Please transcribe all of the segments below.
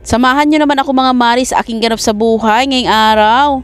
Samahan nyo naman ako mga mari sa aking ganap sa buhay ngayong araw.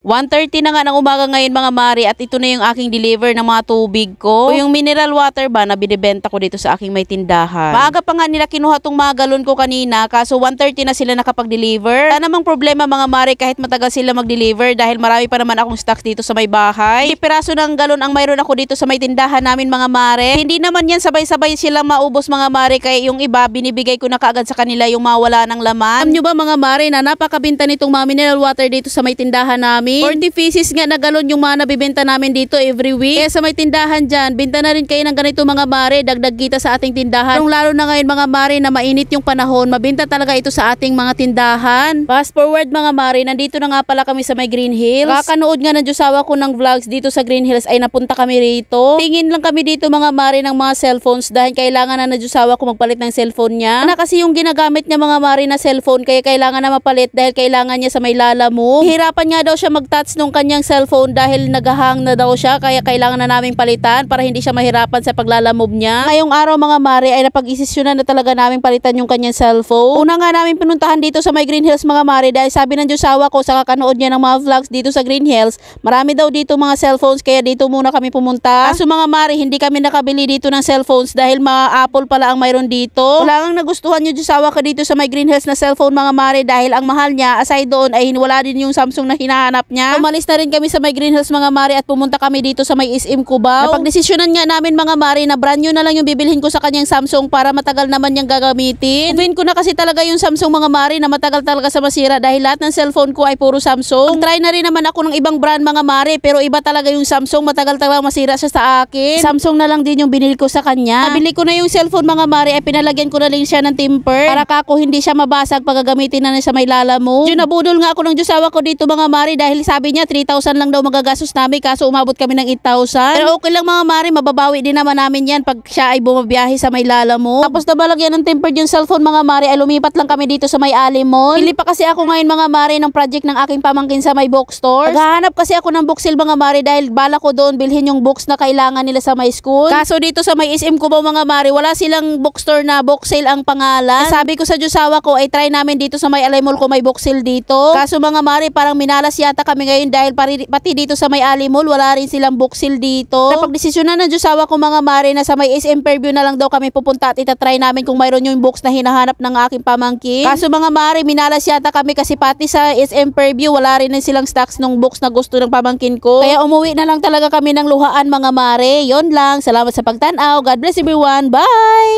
1:30 na nga ng umaga ngayon mga mari at ito na yung aking deliver ng mga tubig ko. O yung mineral water ba na binibenta ko dito sa aking may tindahan. Maaga pa nga nila kinuha tong mga galon ko kanina kaso 1:30 na sila nakapag-deliver. Wala namang problema mga mari kahit matagal sila mag-deliver dahil marami pa naman akong stock dito sa may bahay. 10 piraso ng galon ang mayroon ako dito sa may tindahan namin mga mari. Hindi naman yan sabay-sabay silang maubos mga mari kaya yung iba binibigay ko na kaagad sa kanila yung mawala ng laman. Alam nyo ba mga mari na napakabinta nitong mga mineral water dito sa may tindahan namin? 40 pieces nga na galon yung mga nabibenta namin dito every week. Kaya sa may tindahan dyan, binta na rin kayo ng ganito mga mare, dagdag kita sa ating tindahan. Lalo na ngayon mga mare na mainit yung panahon, mabinta talaga ito sa ating mga tindahan. Fast forward mga mare, nandito na nga pala kami sa may Green Hills. Kakanood nga ng Diyosawa ko ng vlogs dito sa Green Hills ay napunta kami rito. Tingin lang kami dito mga mare ng mga cellphones dahil kailangan na Diyosawa ko magpalit ng cellphone niya. Na kasi yung ginagamit niya mga mare na cellphone kaya kailangan na mapalit dahil kailangan niya sa may Lalamove. Hirapan nga daw siya mag-touch nung kanyang cellphone dahil naghahang na daw siya kaya kailangan na naming palitan para hindi siya mahirapan sa paglalamove niya. Ngayong araw mga mare ay napag-isisyonan na talaga naming palitan yung kanyang cellphone. Una nga namin pinuntahan dito sa may Green Hills mga mare dahil sabi ng Diyosawa ko sa kakanood niya ng mga vlogs dito sa Green Hills, marami daw dito mga cellphones kaya dito muna kami pumunta. Kaso mga mare hindi kami nakabili dito ng cellphones dahil mga Apple pala ang mayroon dito. Wala nang nagustuhan yung Diyosawa ko dito sa may Green Hills na cellphone mga mare dahil ang mahal niya aside doon ay wala din yung Samsung na hinahanap niya. Umalis na rin kami sa may Green Hills mga mare at pumunta kami dito sa may SM Cubao. Napagdesisyonan nga namin mga mare na brand new na lang yung bibilhin ko sa kanyang Samsung para matagal naman niyang gagamitin. Uvin ko na kasi talaga yung Samsung mga mare na matagal talaga sa masira dahil lahat ng cellphone ko ay puro Samsung. Try na rin naman ako ng ibang brand mga mare pero iba talaga yung Samsung, matagal talaga masira siya sa akin. Samsung na lang din yung binili ko sa kanya. Nabili ko na yung cellphone mga mare ay pinalagyan ko na lang siya ng temper para kako hindi siya mabasag pag gagamitin na sa may Lalamove. Yun, nabudol nga ako ng Diyosawa ko dito mga mare dahil sabi niya 3,000 lang daw magagastos namin kaso umabot kami ng 8,000. Pero okay lang mga mare, mababawi din naman namin yan pag siya ay bumabiyahe sa may Lalamove. Tapos nabalagyan ng tempered yung cellphone mga mare ay lumipat lang kami dito sa may Ali Mall. Pili pa kasi ako ngayon mga mare ng project ng aking pamangkin sa may bookstore. Naghahanap kasi ako ng book sale mga mare dahil bala ko doon bilhin yung books na kailangan nila sa may school. Kaso dito sa may SM Cubao mga mare wala silang bookstore na book sale ang pangalan. Sabi ko sa Diyosawa ko ay try namin dito sa may Ali Mall ko may book sale dito. Kaso mga mare parang minalas yata kami ngayon dahil pati dito sa may Ali Mall wala rin silang book sale dito. Napagdesisyonan ng Diyosawa ko mga mare na sa may SM Fairview na lang daw kami pupunta at itatry namin kung mayroon yung books na hinahanap ng aking pamangkin. Kaso mga mare minalas yata kami kasi pati sa SM Fairview wala rin silang stocks ng books na gusto ng pamangkin ko. Kaya umuwi na lang talaga kami ng luhaan mga mare. Yon lang. Salamat sa pagtanaw. God bless everyone. Bye!